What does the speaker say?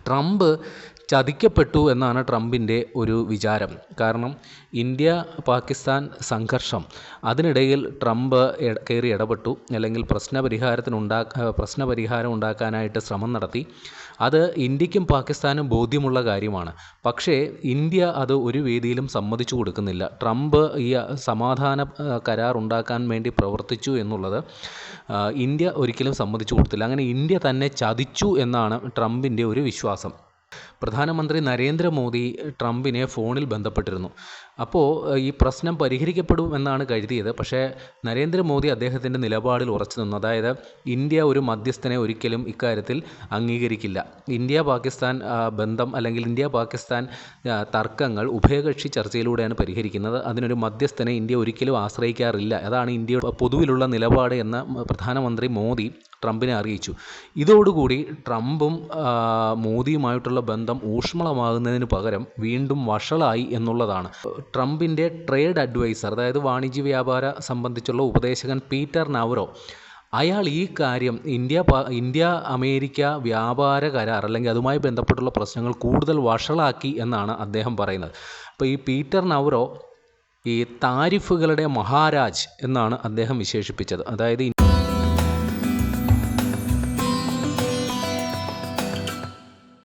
Trump ചതിക്കപ്പെട്ടു എന്നാണ് ട്രംപിൻ്റെ ഒരു വിചാരം. കാരണം ഇന്ത്യ പാകിസ്ഥാൻ സംഘർഷം, അതിനിടയിൽ ട്രംപ് കയറി ഇടപെട്ടു, അല്ലെങ്കിൽ പ്രശ്നപരിഹാരം ഉണ്ടാക്കാനായിട്ട് ശ്രമം നടത്തി. അത് ഇന്ത്യക്കും പാകിസ്ഥാനും ബോധ്യമുള്ള കാര്യമാണ്. പക്ഷേ ഇന്ത്യ അത് ഒരു വേദിയിലും സമ്മതിച്ചു കൊടുക്കുന്നില്ല. ട്രംപ് ഈ സമാധാന കരാർ ഉണ്ടാക്കാൻ വേണ്ടി പ്രവർത്തിച്ചു എന്നുള്ളത് ഇന്ത്യ ഒരിക്കലും സമ്മതിച്ചു കൊടുത്തില്ല. അങ്ങനെ ഇന്ത്യ തന്നെ ചതിച്ചു എന്നാണ് ട്രംപിൻ്റെ ഒരു വിശ്വാസം. പ്രധാനമന്ത്രി നരേന്ദ്രമോദി ട്രംപിനെ ഫോണിൽ ബന്ധപ്പെട്ടിരുന്നു. അപ്പോൾ ഈ പ്രശ്നം പരിഹരിക്കപ്പെടുമെന്നാണ് കരുതിയത്. പക്ഷേ നരേന്ദ്രമോദി അദ്ദേഹത്തിൻ്റെ നിലപാടിൽ ഉറച്ചു നിന്നു. അതായത് ഇന്ത്യ ഒരു മധ്യസ്ഥനെ ഒരിക്കലും ഇക്കാര്യത്തിൽ അംഗീകരിക്കില്ല. ഇന്ത്യ പാകിസ്ഥാൻ ബന്ധം, അല്ലെങ്കിൽ ഇന്ത്യ പാകിസ്ഥാൻ തർക്കങ്ങൾ ഉഭയകക്ഷി ചർച്ചയിലൂടെയാണ് പരിഹരിക്കുന്നത്. അതിനൊരു മധ്യസ്ഥനെ ഇന്ത്യ ഒരിക്കലും ആശ്രയിക്കാറില്ല. അതാണ് ഇന്ത്യയുടെ പൊതുവിലുള്ള നിലപാട് എന്ന് പ്രധാനമന്ത്രി മോദി ട്രംപിനെ അറിയിച്ചു. ഇതോടുകൂടി ട്രംപും മോദിയുമായിട്ടുള്ള ബന്ധം ഊഷ്മളമാകുന്നതിന് പകരം വീണ്ടും വഷളായി എന്നുള്ളതാണ്. ട്രംപിൻ്റെ ട്രേഡ് അഡ്വൈസർ, അതായത് വാണിജ്യ വ്യാപാര സംബന്ധിച്ചുള്ള ഉപദേശകൻ പീറ്റർ നവറോ, അയാൾ ഈ കാര്യം ഇന്ത്യ അമേരിക്ക വ്യാപാര കരാർ, അല്ലെങ്കിൽ അതുമായി ബന്ധപ്പെട്ടുള്ള പ്രശ്നങ്ങൾ കൂടുതൽ വഷളാക്കി എന്നാണ് അദ്ദേഹം പറയുന്നത്. അപ്പോൾ ഈ പീറ്റർ നവറോ ഈ താരിഫുകളുടെ മഹാരാജ് എന്നാണ് അദ്ദേഹം വിശേഷിപ്പിച്ചത്. അതായത്